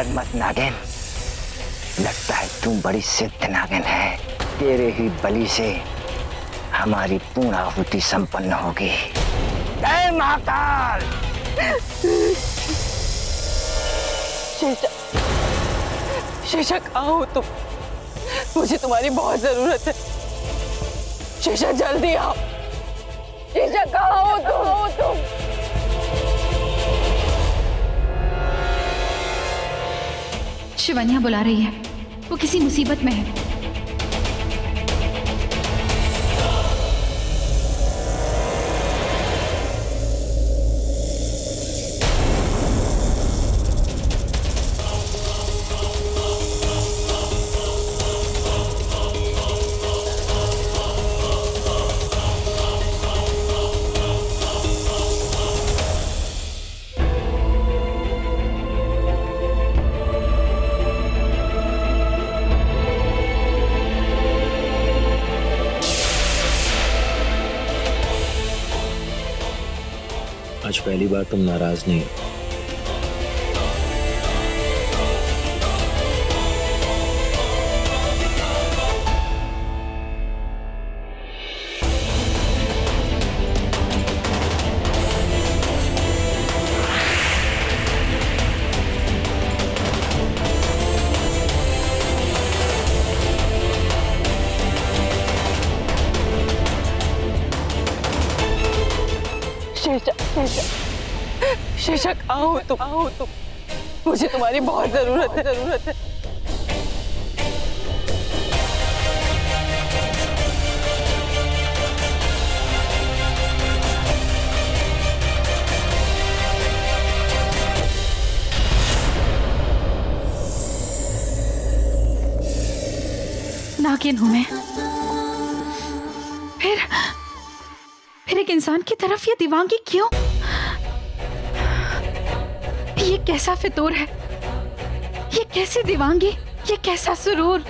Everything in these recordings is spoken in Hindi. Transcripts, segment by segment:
डर मत नागिन, लगता है तू बड़ी सिद्ध नागिन है। तेरे ही बलि से हमारी पूर्ण आहुति संपन्न होगी। जय महाकाल। शेषा कहाँ हो तुम? मुझे तुम्हारी बहुत जरूरत है। शेषा जल्दी आओ। शेषा कहाँ हो तुम? शिवन्या बुला रही है, वो किसी मुसीबत में है। आज पहली बार तुम नाराज नहीं। शेषा कहाँ हो तुम? मुझे तुम्हारी बहुत जरूरत है। नागिन हूं मैं, फिर एक इंसान की तरफ ये दीवानगी क्यों? ये कैसा फितूर है? ये कैसी दीवानगी? ये कैसा सुरूर?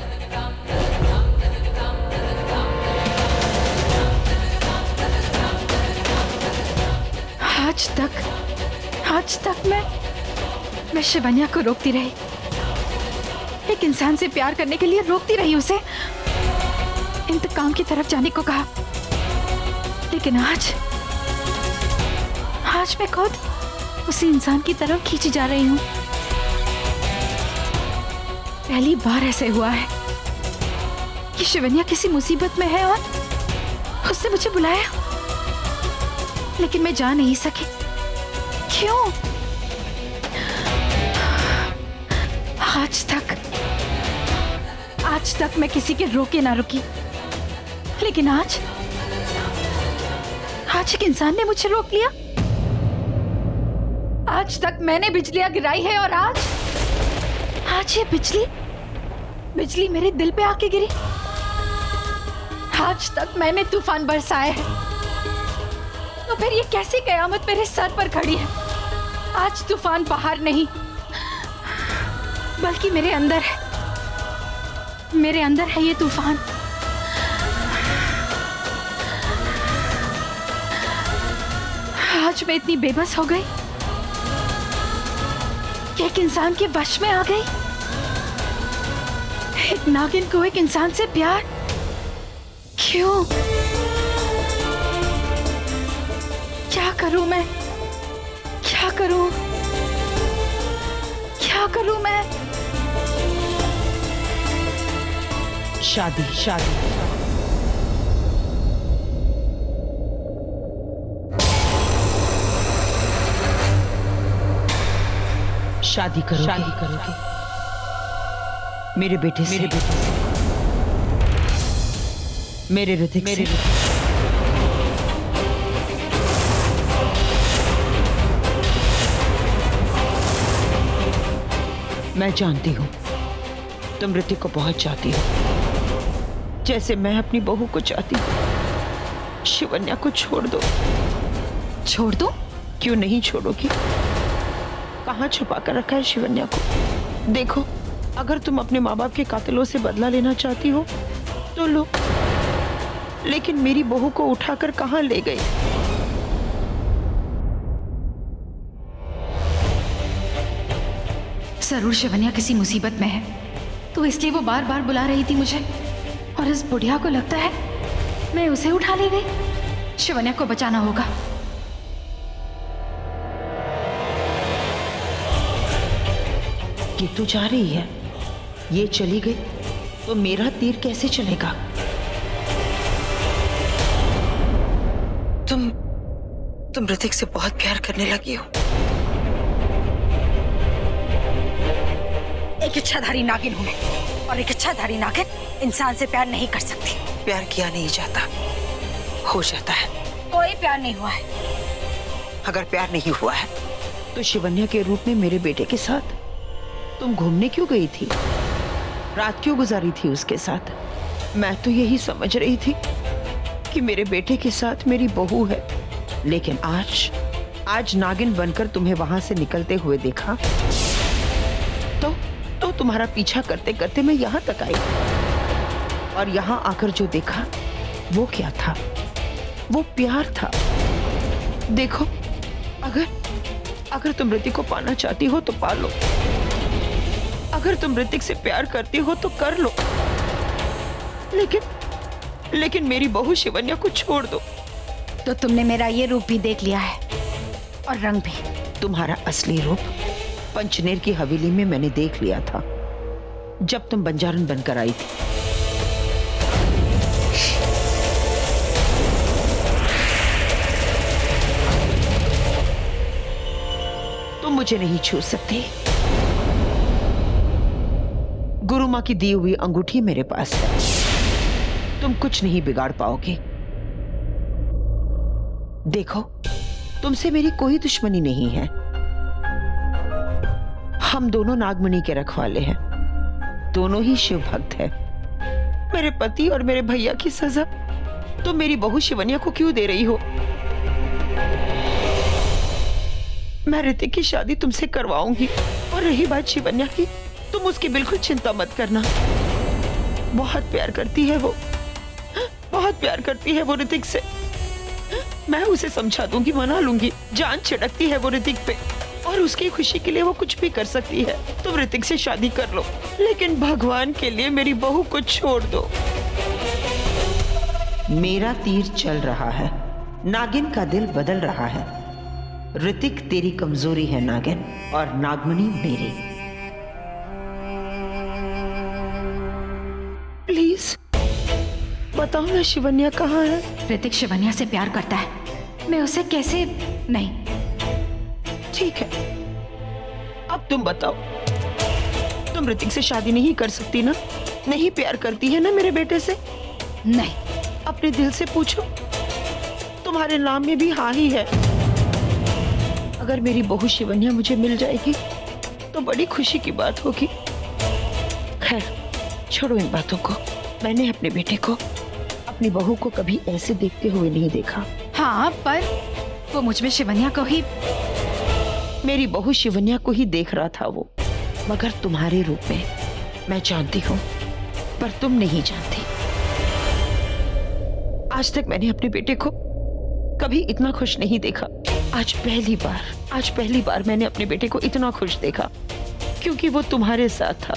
आज तक मैं शिवन्या को रोकती रही, एक इंसान से प्यार करने के लिए रोकती रही, उसे इंतकाम की तरफ जाने को कहा। लेकिन आज मैं खुद उसी इंसान की तरफ खींची जा रही हूं। पहली बार ऐसे हुआ है कि शिवन्या किसी मुसीबत में है और उसने मुझे बुलाया, लेकिन मैं जा नहीं सकी। क्यों? आज तक मैं किसी के रोके ना रुकी, लेकिन आज एक इंसान ने मुझे रोक लिया। आज तक मैंने बिजलियां गिराई है और आज ये बिजली मेरे दिल पे आके गिरी। आज तक मैंने तूफान बरसाए हैं, तो फिर ये कैसी कयामत मेरे सर पर खड़ी है? आज तूफान बाहर नहीं, बल्कि मेरे अंदर है ये तूफान। आज मैं इतनी बेबस हो गई कि एक इंसान के वश में आ गई। एक नागिन को एक इंसान से प्यार क्यों? क्या करूं मैं? क्या करूं मैं? शादी करोगे मेरे बेटे से, मेरे ऋतिक से। मैं जानती हूँ तुम ऋतिक को बहुत चाहती हो, जैसे मैं अपनी बहू को चाहती हूँ। शिवन्या को छोड़ दो। छोड़ दो? क्यों नहीं छोड़ोगी? कहाँ छुपा कर रखा है शिवन्या को? देखो, अगर तुम अपने माँ बाप के कातिलों से बदला लेना चाहती हो तो लो, लेकिन मेरी बहू को उठाकर कहाँ ले गई? जरूर शिवन्या किसी मुसीबत में है, तो इसलिए वो बार बार बुला रही थी मुझे, और इस बुढ़िया को लगता है मैं उसे उठा ले गई। शिवन्या को बचाना होगा। ये तो जा रही है, ये चली गई तो मेरा तीर कैसे चलेगा? तुम ऋतिक से बहुत प्यार करने लगी हो। एक इच्छाधारी नागिन हूं मैं, और एक इच्छाधारी नागिन इंसान से प्यार नहीं कर सकती। प्यार किया नहीं जाता, हो जाता है। कोई प्यार नहीं हुआ है। अगर प्यार नहीं हुआ है तो शिवन्या के रूप में मेरे बेटे के साथ तुम घूमने क्यों गई थी? रात क्यों गुजारी थी उसके साथ? मैं तो यही समझ रही थी कि मेरे बेटे के साथ मेरी बहू है, लेकिन आज नागिन बनकर तुम्हें वहां से निकलते हुए देखा तो तुम्हारा पीछा करते करते मैं यहाँ तक आई, और यहाँ आकर जो देखा वो क्या था? वो प्यार था। देखो, अगर तुम ऋतिक को पाना चाहती हो तो पा लो, अगर तुम ऋतिक से प्यार करती हो तो कर लो, लेकिन मेरी बहू शिवन्या को छोड़ दो। तो तुमने मेरा ये रूप भी देख लिया है, और रंग भी। तुम्हारा असली रूप पंचनेर की हवेली में मैंने देख लिया था, जब तुम बंजारन बनकर आई थी। तुम मुझे नहीं छू सकते। गुरु माँ की दी हुई अंगूठी मेरे पास है, तुम कुछ नहीं बिगाड़ पाओगे। देखो, तुमसे मेरी कोई दुश्मनी नहीं है। हम दोनों नागमणि के रखवाले हैं, दोनों ही शिव भक्त हैं। मेरे पति और मेरे भैया की सजा तुम मेरी बहू शिवन्या को क्यों दे रही हो? मैं ऋतिक की शादी तुमसे करवाऊंगी, और रही बात शिवन्या की, तुम उसकी बिल्कुल चिंता मत करना। बहुत प्यार करती है वो, बहुत प्यार करती है वो ऋतिक से। मैं उसे समझा दूंगी, मना लूंगी। जान छिड़कती है वो ऋतिक पे, और उसकी खुशी के लिए वो कुछ भी कर सकती है। तुम ऋतिक से शादी कर लो, लेकिन भगवान के लिए मेरी बहू को छोड़ दो। मेरा तीर चल रहा है, नागिन का दिल बदल रहा है। ऋतिक तेरी कमजोरी है नागिन, और नागमणि मेरी। प्लीज बताओ ना, शिवन्या कहाँ है? ऋतिक शिवन्या से प्यार करता है, मैं उसे कैसे? नहीं। ठीक है, अब तुम बताओ, तुम ऋतिक से शादी नहीं कर सकती ना? नहीं प्यार करती है ना मेरे बेटे से? नहीं। अपने दिल से पूछो, तुम्हारे नाम में भी हाँ ही है। अगर मेरी बहू शिवन्या मुझे मिल जाएगी तो बड़ी खुशी की बात होगी। खैर, छोड़ो इन बातों को। मैंने अपने बेटे को, अपनी बहू को कभी ऐसे देखते हुए नहीं देखा। हाँ, पर वो मुझ में शिवन्या को ही। मेरी बहू शिवन्या को ही देख रहा था वो, मगर तुम्हारे रूप में। मैं जानती हूँ, पर तुम नहीं जानती। आज तक मैंने अपने बेटे को कभी इतना खुश नहीं देखा। आज पहली बार मैंने अपने बेटे को इतना खुश देखा, क्योंकि वो तुम्हारे साथ था।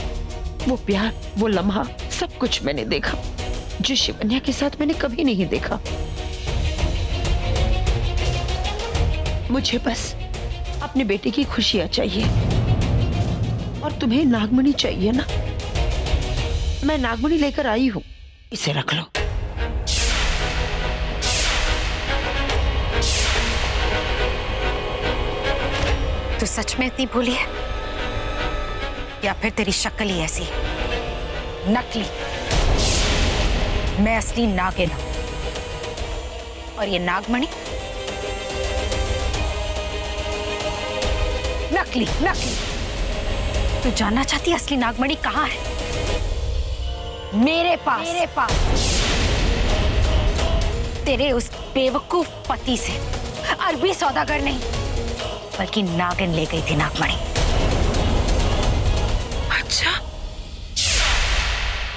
वो प्यार, वो लम्हा, सब कुछ मैंने देखा, जो शिवन्या के साथ मैंने कभी नहीं देखा। मुझे बस अपने बेटे की खुशियां चाहिए, और तुम्हें नागमणि चाहिए ना? मैं नागमणि लेकर आई हूं, इसे रख लो। तू सच में इतनी भोली है, या फिर तेरी शक्ल ही ऐसी नकली? मैं असली नागिन हूं, और ये नागमणि नकली। तू जानना चाहती है असली नागमणि कहाँ है? मेरे पास। तेरे उस बेवकूफ पति से अरबी सौदागर नहीं, बल्कि नागिन ले गई थी नागमणि। अच्छा,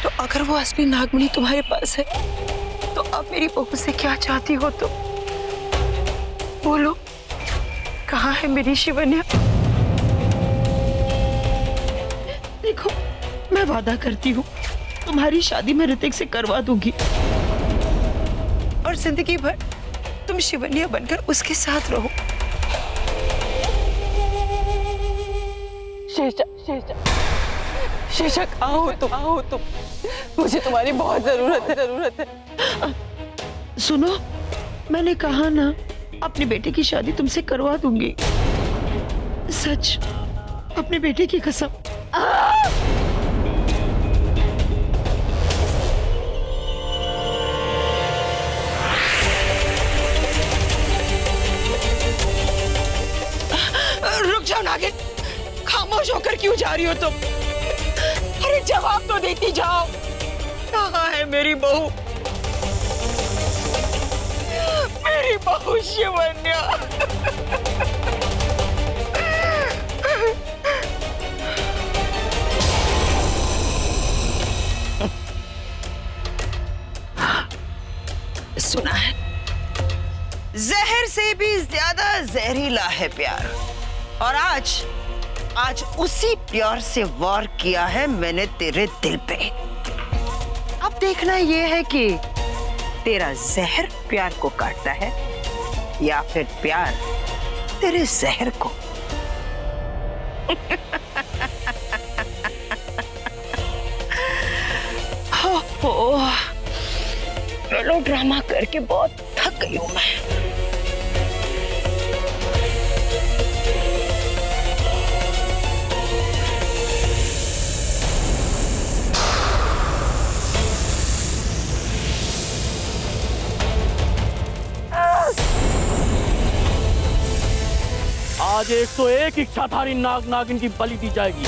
तो अगर वो असली नागमणि तुम्हारे पास है, तो अब मेरी बहू से क्या चाहती हो? तो बोलो, कहाँ है मेरी शिवन्या? देखो, मैं वादा करती हूँ तुम्हारी शादी मैं ऋतिक से करवा दूंगी और जिंदगी भर तुम शिवन्या बनकर उसके साथ रहो। शीर्षक आओ तुम मुझे तुम्हारी बहुत जरूरत है। सुनो, मैंने कहा ना अपने बेटे की शादी तुमसे करवा दूंगी। सच, अपने बेटे की कसम। रुक जाओ नागिन, खामोश होकर क्यों जा रही हो तुम? अरे जवाब तो देती जाओ। कहाँ है मेरी बहू, मेरी बहू शिवन्या? सुना है, जहर से भी ज्यादा जहरीला है प्यार, और आज उसी प्यार से वार किया है मैंने तेरे दिल पे। अब देखना ये है कि तेरा जहर प्यार को काटता है या फिर प्यार तेरे जहर को। मेलो ड्रामा करके बहुत थक गई हूं मैं। आज 101 इच्छाधारी नाग नागिन की बलि दी जाएगी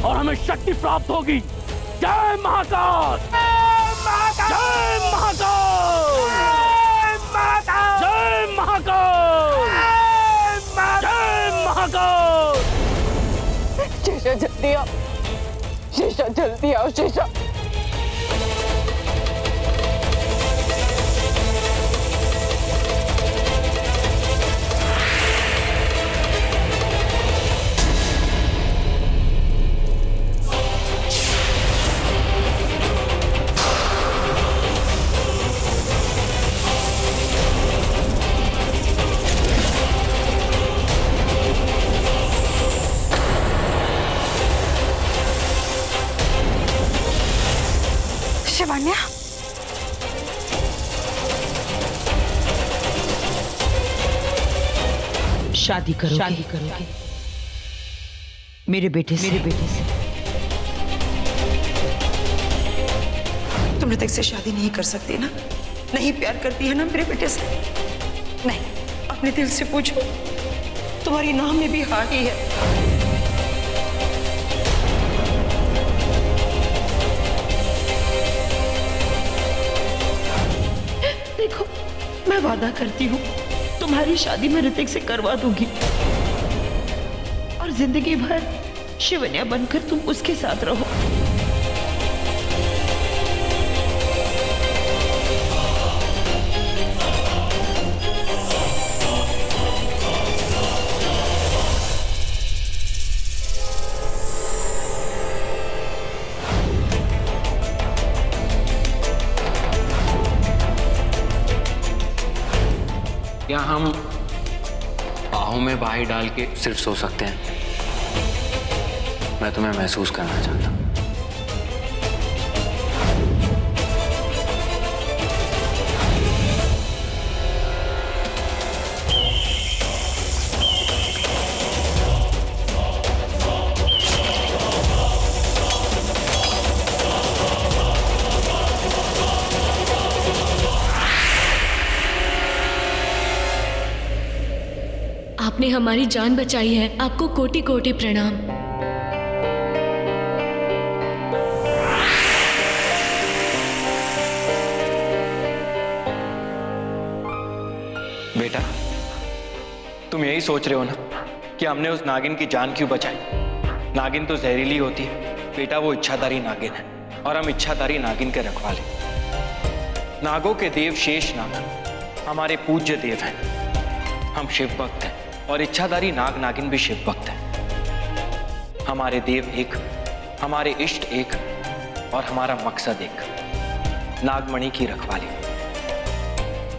और हमें शक्ति प्राप्त होगी। जय महाकाल! जय महाकाल! जय महाकाल! जय महाकाल! शीशा जल्दी आओ, शीशा जल्दी आओ, शीशा। शिवन्या, शादी करोगे मेरे बेटे से। तुम ऋतिक से शादी नहीं कर सकती ना? नहीं प्यार करती है ना मेरे बेटे से? नहीं, अपने दिल से पूछो, तुम्हारी नाम में भी हाँ ही है। देखो, मैं वादा करती हूँ तुम्हारी शादी मैं ऋतिक से करवा दूंगी और जिंदगी भर शिवन्या बनकर तुम उसके साथ रहो। क्या हम बाहों में बाहें डाल के सिर्फ सो सकते हैं? मैं तुम्हें महसूस करना चाहता हूं। आपने हमारी जान बचाई है, आपको कोटि कोटि प्रणाम। बेटा, तुम यही सोच रहे हो ना कि हमने उस नागिन की जान क्यों बचाई? नागिन तो जहरीली होती है बेटा, वो इच्छाधारी नागिन है और हम इच्छाधारी नागिन के रखवाले। नागों के देव शेष नाग हमारे पूज्य देव हैं। हम शिव भक्त हैं और इच्छाधारी नाग नागिन भी शिव भक्त हैं। हमारे देव एक, हमारे इष्ट एक और हमारा मकसद एक, नागमणि की रखवाली।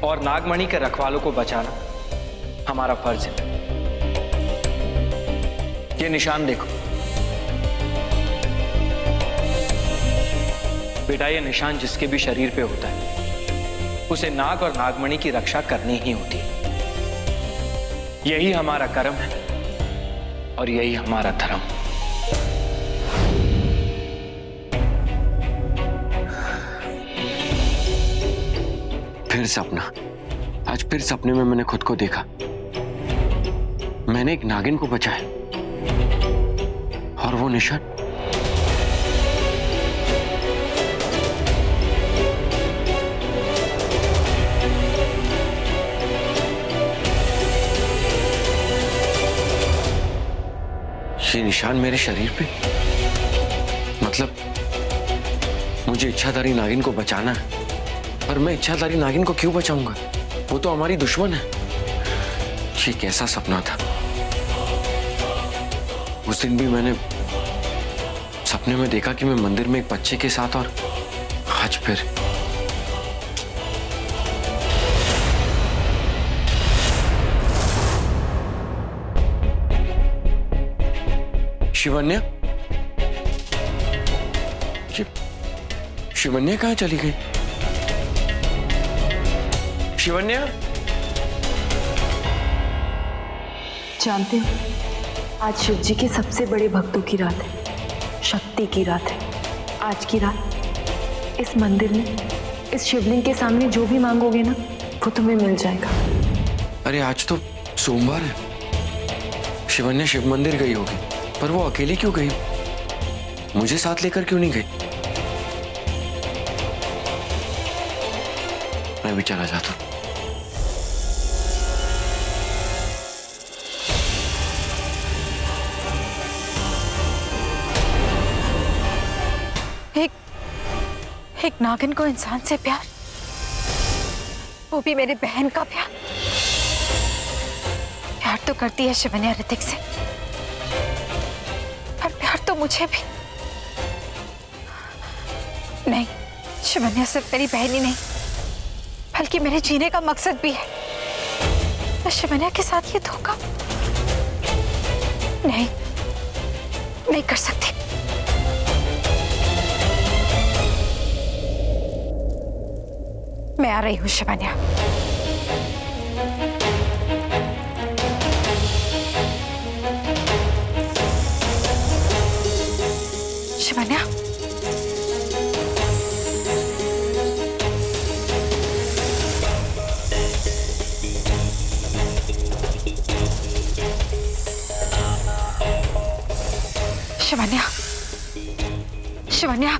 और नागमणि के रखवालों को बचाना हमारा फर्ज है। ये निशान देखो बेटा, ये निशान जिसके भी शरीर पे होता है उसे नाग और नागमणि की रक्षा करनी ही होती है। यही हमारा कर्म है और यही हमारा धर्म। फिर सपना, आज फिर सपने में मैंने खुद को देखा। मैंने एक नागिन को बचाया और वो निशान ये निशान मेरे शरीर पे, मतलब मुझे इच्छाधारी नागिन को बचाना है। पर मैं इच्छाधारी नागिन को क्यों बचाऊंगा? वो तो हमारी दुश्मन है। ये कैसा सपना था? उस दिन भी मैंने सपने में देखा कि मैं मंदिर में एक बच्चे के साथ, और आज फिर शिवन्या। शिवन्या कहाँ चली गई? शिवन्या, जानते हो, आज शिव जी के सबसे बड़े भक्तों की रात है, शक्ति की रात है। आज की रात इस मंदिर में, इस शिवलिंग के सामने जो भी मांगोगे ना, वो तुम्हें मिल जाएगा। अरे आज तो सोमवार है। शिवन्या शिव मंदिर गई होगी, पर वो अकेली क्यों गई? मुझे साथ लेकर क्यों नहीं गई? मैं भी चला जाता हूं। एक नागिन को इंसान से प्यार, वो भी मेरी बहन का प्यार। प्यार तो करती है शिवन्या ऋतिक से, पर प्यार तो मुझे भी। नहीं, शिवन्या सिर्फ मेरी बहन ही नहीं, बल्कि मेरे जीने का मकसद भी है। मैं शिवन्या के साथ ये धोखा नहीं कर सकती। मैं आ रही हूँ शिवन्या। शिवन्या, शिवन्या, शिवन्या,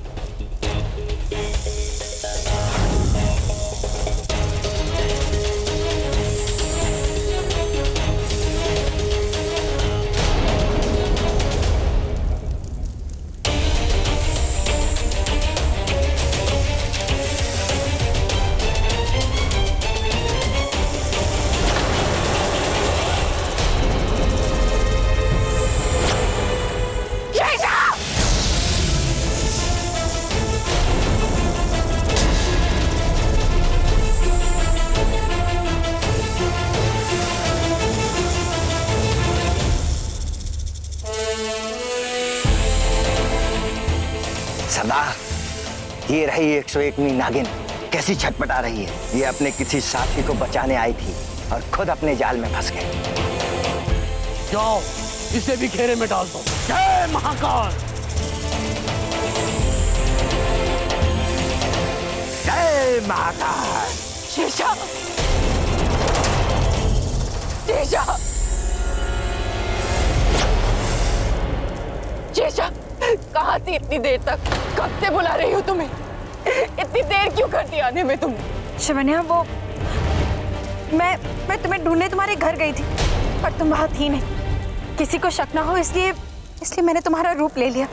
सरदार, ये रही 101वीं नागिन, कैसी छटपटा रही है। ये अपने किसी साथी को बचाने आई थी और खुद अपने जाल में फंस गई। जाओ, इसे भी घेरे में डाल दो। जय महाकाल। जय महाकाल। शीशा, शीशा, शीशा, कहाँ थी इतनी देर तक? कब से बुला रही हूँ तुम्हें? इतनी देर क्यों कर दी आने में तुमने? शिवन्या, वो मैं तुम्हें ढूंढने तुम्हारे घर गई थी, पर तुम वहां थी नहीं। किसी को शक ना हो इसलिए मैंने तुम्हारा रूप ले लिया।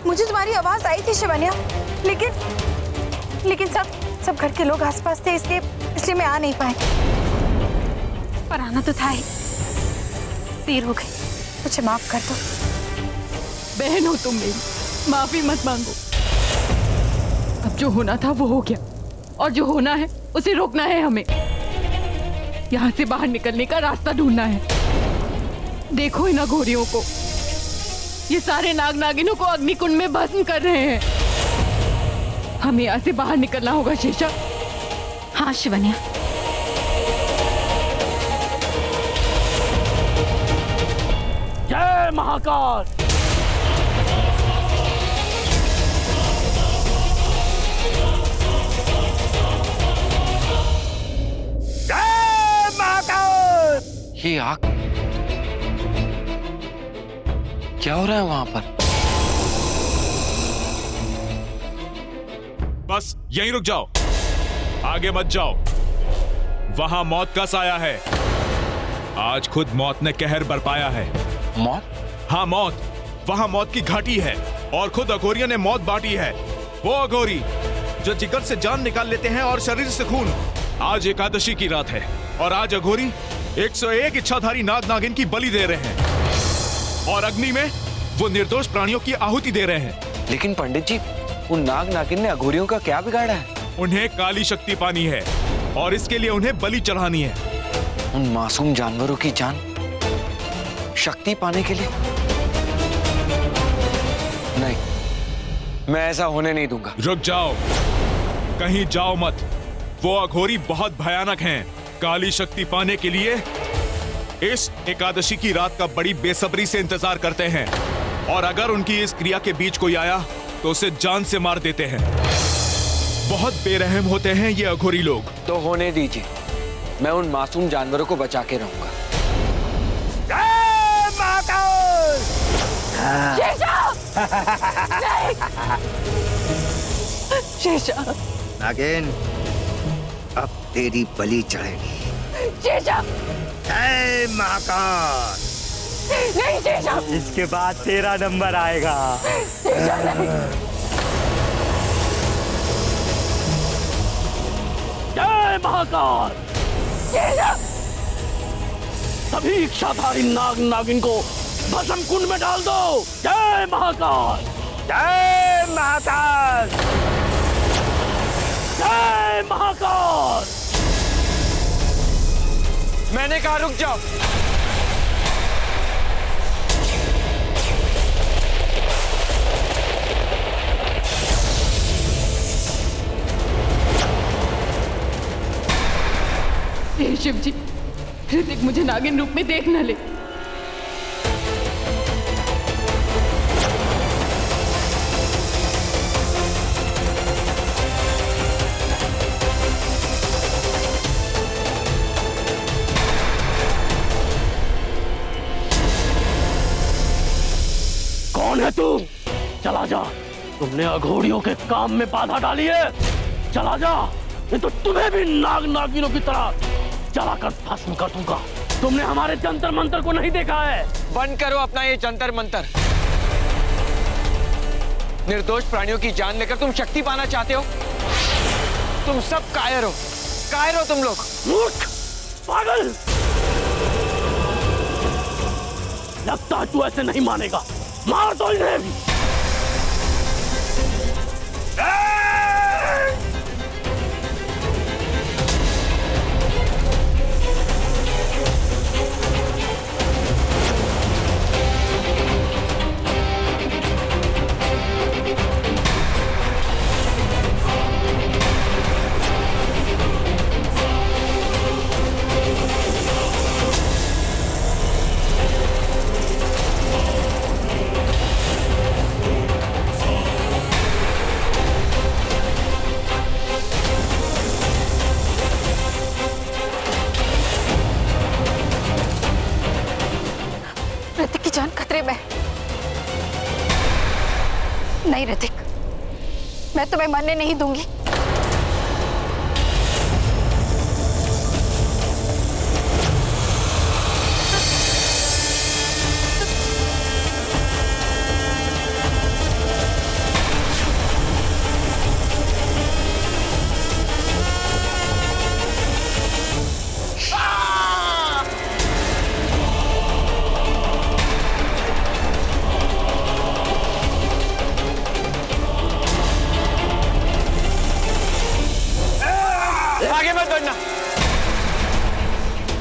मुझे तुम्हारी आवाज आई थी शिवन्या, लेकिन सब घर के लोग आसपास थे, इसलिए मैं आ नहीं पाई। पर आना तो था ही, देर हो गई। मुझे माफ कर दो। बहन हो तुम मेरी, माफी मत मांगो। अब जो होना था वो हो गया, और जो होना है उसे रोकना है हमें। यहाँ से बाहर निकलने का रास्ता ढूंढना है। देखो इन अघोरियों को, ये सारे नाग नागिनों को अग्निकुंड में भस्म कर रहे हैं। हमें यहाँ से बाहर निकलना होगा शेषा। हाँ शिवन्या, जय महाकाल। जय महाकाल। ये आग क्या हो रहा है वहां पर? बस यहीं रुक जाओ, आगे मत जाओ। वहां मौत का साया है। आज खुद मौत ने कहर बरपाया है। मौत? हाँ मौत। वहां मौत की घाटी है और खुद अघोरियों ने मौत बांटी है। वो अघोरी जो जिगर से जान निकाल लेते हैं और शरीर से खून। आज एकादशी की रात है और आज अघोरी 101 इच्छाधारी नाग नागिन की बलि दे रहे हैं और अग्नि में वो निर्दोष प्राणियों की आहुति दे रहे हैं। लेकिन पंडित जी, उन नाग नागिन ने अघोरियों का क्या बिगाड़ा है? उन्हें काली शक्ति पानी है और इसके लिए उन्हें बलि चढ़ानी है। उन मासूम जानवरों की जान शक्ति पाने के लिए? नहीं, मैं ऐसा होने नहीं दूंगा। रुक जाओ, कहीं जाओ मत। वो अघोरी बहुत भयानक हैं। काली शक्ति पाने के लिए इस एकादशी की रात का बड़ी बेसब्री से इंतजार करते हैं और अगर उनकी इस क्रिया के बीच कोई आया तो उसे जान से मार देते हैं। बहुत बेरहम होते हैं ये अघोरी लोग। तो होने दीजिए, मैं उन मासूम जानवरों को बचा के रहूंगा। जय महाकाल। शेषा, नागिन, अब तेरी बलि चढ़ेगी। शेषा, जय महाकाल। नहीं शेषा, इसके बाद तेरा नंबर आएगा। शेषा नहीं। जय महाकाल। शेषा, सभी इच्छाधारी नाग नागिन को भस्म कुंड में डाल दो। जय महाकाल। जय महाकाल। जय महाकाल। मैंने कहा रुक जाओ। हे शिव जी, ऋतिक मुझे नागिन रूप में देख न ले। कौन है तू? चला जा। तुमने अघोरियों के काम में बाधा डाली है। चला जा, नहीं तो तुम्हें भी नाग नागिनों की तरह जलाकर भस्म कर दूंगा। तुमने हमारे जंतर मंतर को नहीं देखा है। बंद करो अपना ये जंतर मंतर। निर्दोष प्राणियों की जान लेकर तुम शक्ति पाना चाहते हो? तुम सब कायर हो तुम लोग। मूर्ख, पागल। लगता है तू ऐसे नहीं मानेगा। मार दो इन्हें भी। ऋतिक की जान खतरे में। नहीं ऋतिक, मैं तुम्हें मरने नहीं दूंगी।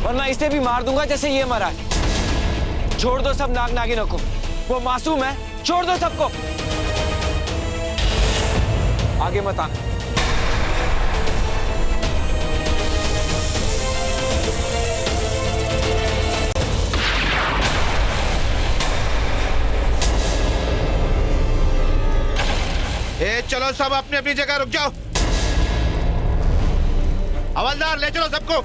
वरना इसे भी मार दूंगा जैसे ये मरा है। छोड़ दो सब नाग नागिनों को, वो मासूम है, छोड़ दो सबको। आगे मत आना। चलो सब अपनी अपनी जगह रुक जाओ। हवलदार ले चलो सबको।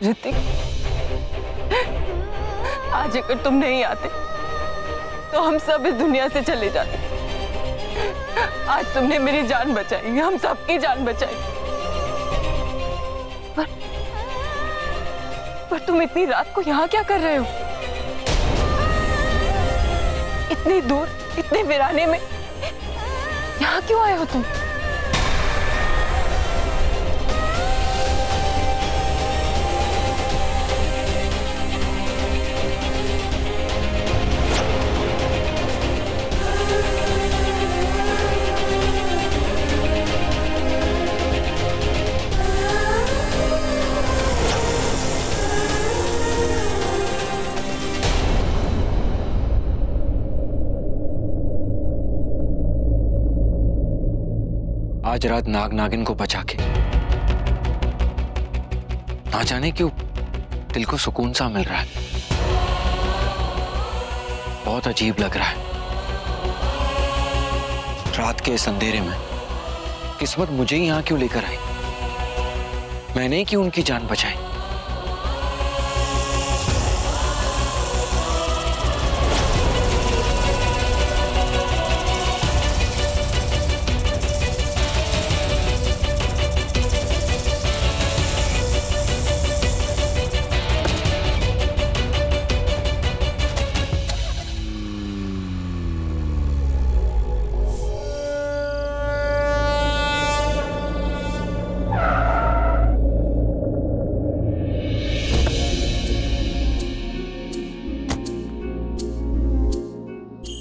ऋतिक, आज अगर तुम नहीं आते तो हम सब इस दुनिया से चले जाते। आज तुमने मेरी जान बचाई, हम सबकी जान बचाई। पर तुम इतनी रात को यहाँ क्या कर रहे हो? इतनी दूर, इतने वीराने में यहाँ क्यों आए हो तुम? आज रात नाग नागिन को बचा के ना जाने क्यों दिल को सुकून सा मिल रहा है। बहुत अजीब लग रहा है। रात के इस अंधेरे में किस्मत मुझे ही यहां क्यों लेकर आई? मैंने ही क्यों उनकी जान बचाई?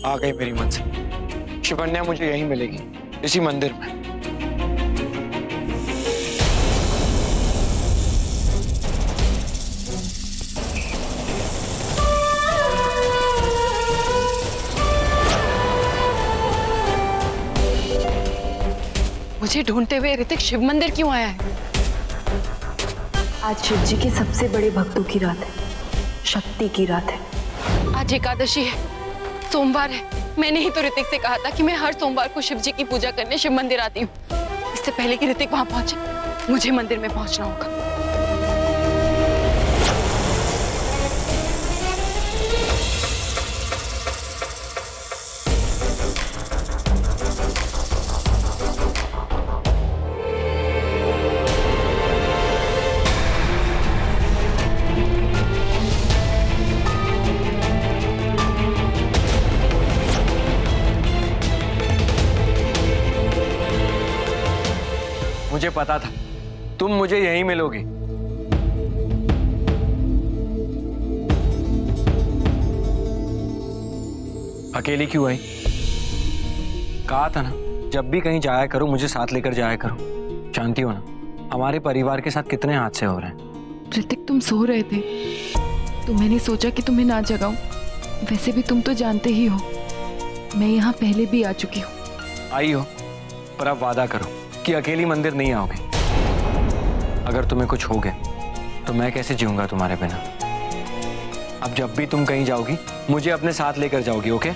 आ गई मेरी मंजिल। शिवन्या मुझे यहीं मिलेगी, इसी मंदिर में। मुझे ढूंढते हुए ऋतिक शिव मंदिर क्यों आया है? आज शिव जी के सबसे बड़े भक्तों की रात है, शक्ति की रात है। आज एकादशी है, सोमवार है। मैंने ही तो ऋतिक से कहा था कि मैं हर सोमवार को शिव जी की पूजा करने शिव मंदिर आती हूँ। इससे पहले कि ऋतिक वहां पहुंचे, मुझे मंदिर में पहुंचना होगा। मुझे पता था तुम मुझे यहीं मिलोगी। अकेली क्यों आई? कहा था ना, जब भी कहीं जाया करो मुझे साथ लेकर जाया करो। जानती हो ना हमारे परिवार के साथ कितने हादसे हो रहे हैं। ऋतिक, तुम सो रहे थे तो मैंने सोचा कि तुम्हें ना जगाऊं। वैसे भी तुम तो जानते ही हो मैं यहाँ पहले भी आ चुकी हूँ। आई हो, पर अब वादा करो कि अकेली मंदिर नहीं आओगे। अगर तुम्हें कुछ हो गया तो मैं कैसे जीऊंगा तुम्हारे बिना? अब जब भी तुम कहीं जाओगी मुझे अपने साथ लेकर जाओगी, ओके?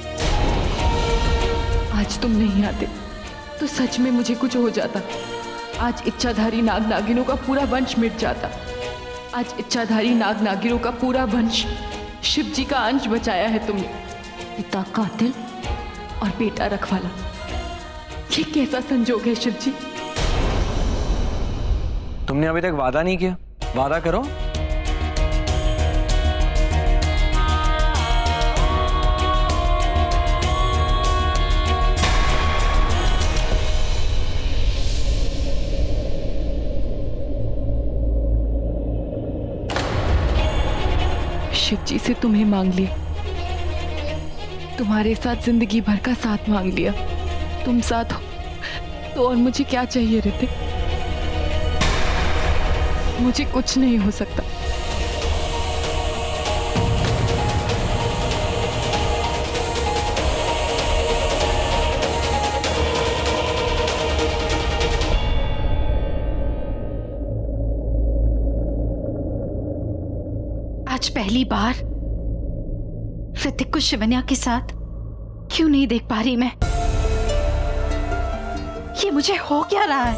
आज तुम नहीं आते तो सच में मुझे कुछ हो जाता। आज इच्छाधारी नाग नागिनों का पूरा वंश मिट जाता। आज इच्छाधारी नाग नागिनों का पूरा वंश शिव जी का अंश बचाया है तुमने। पिता कातिल और बेटा रखवाला, ये कैसा संजोग है शिव जी? तुमने अभी तक वादा नहीं किया, वादा करो। शिव जी से तुम्हें मांग लिया, तुम्हारे साथ जिंदगी भर का साथ मांग लिया। तुम साथ हो तो और मुझे क्या चाहिए ऋतिक? मुझे कुछ नहीं हो सकता। आज पहली बार ऋतिक को शिवन्या के साथ क्यों नहीं देख पा रही मैं? ये मुझे हो क्या रहा है?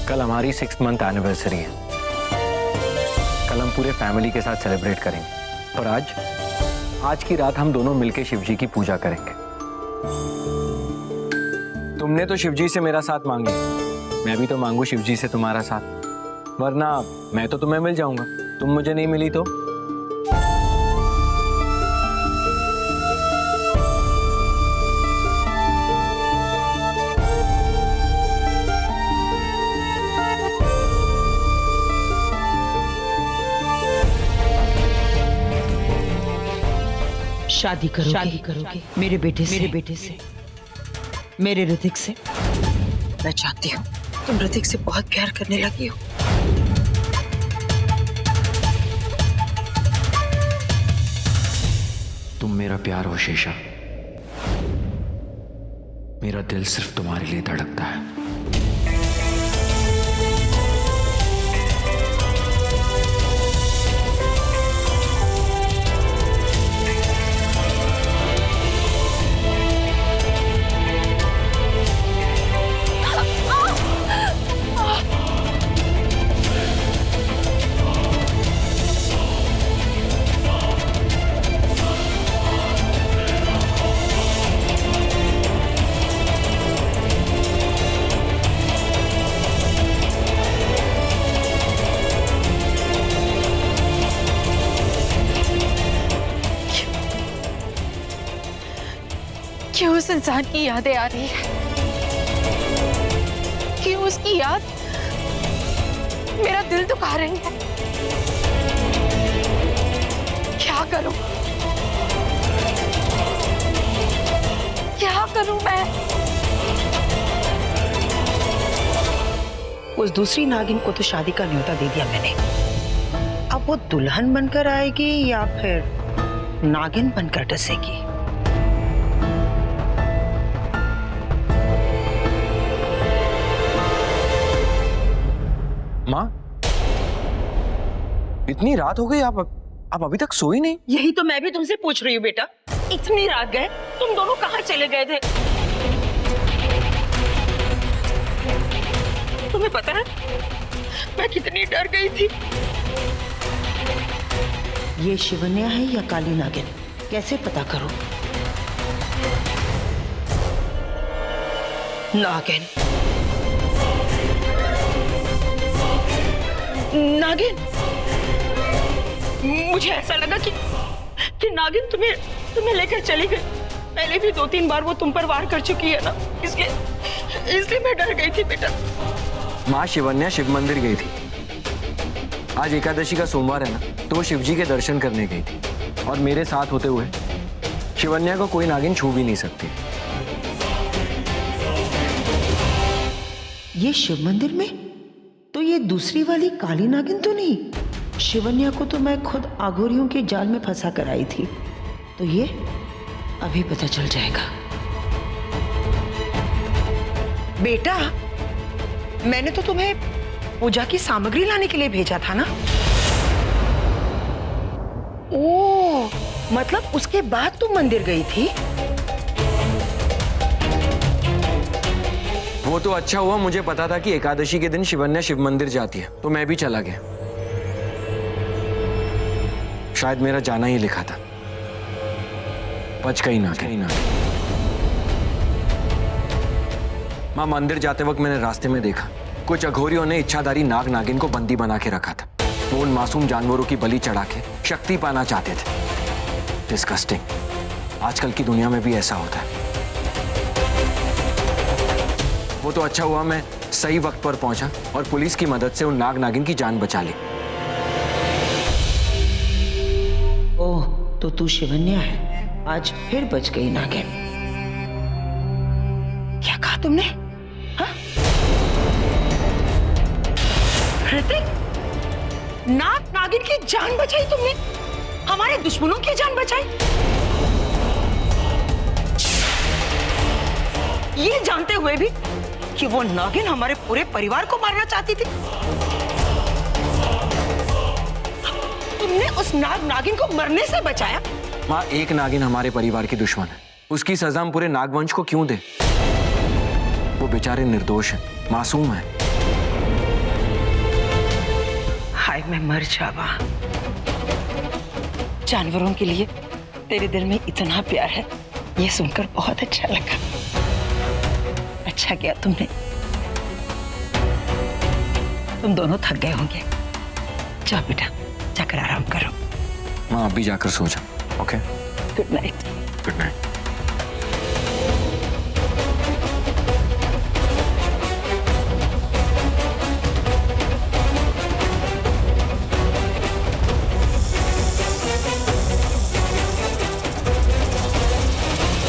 कल हमारी 6th मंथ एनिवर्सरी है। कल हम पूरे फैमिली के साथ सेलिब्रेट करेंगे और आज की रात हम दोनों मिलकर शिव जी की पूजा करेंगे। तुमने तो शिव जी से मेरा साथ मांग लिया, मैं भी तो मांगू शिव जी से तुम्हारा साथ, वरना मैं तो तुम्हें मिल जाऊंगा, तुम मुझे नहीं मिली तो। शादी करोगे मेरे बेटे से, मेरे ऋतिक से। मैं चाहती हूँ तुम ऋतिक से बहुत प्यार करने लगी हो। तुम मेरा प्यार हो शेषा, मेरा दिल सिर्फ तुम्हारे लिए धड़कता है। क्यों उस इंसान की यादें आ रही है? क्यों उसकी याद मेरा दिल दुखा रही है? क्या करूं? क्या करूं मैं? उस दूसरी नागिन को तो शादी का न्योता दे दिया मैंने। अब वो दुल्हन बनकर आएगी या फिर नागिन बनकर डसेगी? माँ, इतनी रात हो गई, आप अभी तक सोई नहीं? यही तो मैं भी तुमसे पूछ रही हूँ बेटा, इतनी रात गए तुम दोनों कहाँ चले गए थे? तुम्हें पता है मैं कितनी डर गई थी। ये शिवन्या है या काली नागिन, कैसे पता करो? नागिन, नागिन, मुझे ऐसा लगा कि नागिन तुम्हें लेकर चली गई। पहले भी 2-3 बार वो तुम पर वार कर चुकी है ना, इसलिए मैं डर गई थी बेटा। माँ, शिवन्या शिव मंदिर गई थी। आज एकादशी का सोमवार है ना, तो वो शिव जी के दर्शन करने गई थी और मेरे साथ होते हुए शिवन्या को कोई नागिन छू भी नहीं सकती। ये शिव मंदिर में तो ये दूसरी वाली काली नागिन तो नहीं? शिवन्या को तो मैं खुद आघोरियों के जाल में फंसा कर आई थी, तो ये अभी पता चल जाएगा। बेटा, मैंने तो तुम्हें पूजा की सामग्री लाने के लिए भेजा था ना? ओह, मतलब उसके बाद तुम मंदिर गई थी? वो तो अच्छा हुआ मुझे पता था कि एकादशी के दिन शिवन्या शिव मंदिर जाती है, तो मैं भी चला गया। शायद मेरा जाना ही लिखा था। बच गई ना कहीं ना। मां, मंदिर जाते वक्त मैंने रास्ते में देखा कुछ अघोरियों ने इच्छाधारी नाग नागिन को बंदी बना के रखा था। वो उन मासूम जानवरों की बलि चढ़ा के शक्ति पाना चाहते थे। डिस्गस्टिंग। आजकल की दुनिया में भी ऐसा होता है। वो तो अच्छा हुआ मैं सही वक्त पर पहुंचा और पुलिस की मदद से उन नाग नागिन की जान बचा ली। ओह, तो तू शिवन्या है। आज फिर बच गई नागिन। क्या कहा तुमने? हाँ? ऋतिक, नाग नागिन की जान बचाई तुमने? हमारे दुश्मनों की जान बचाई? ये जानते हुए भी कि वो नागिन हमारे पूरे परिवार को मारना चाहती थी। तुमने उस नाग नागिन को मरने से बचाया। माँ, एक नागिन हमारे परिवार की दुश्मन है, उसकी सजा हम पूरे नागवंश को क्यों दे? वो बेचारे निर्दोष हैं, मासूम हैं। हाय मैं मर जावा। जानवरों के लिए तेरे दिल में इतना प्यार है, ये सुनकर बहुत अच्छा लगा। अच्छा किया तुमने। तुम दोनों थक गए होंगे। जाओ बेटा, जाकर आराम करो। माँ, अभी जाकर सो जाओ। Okay, good night. Good night.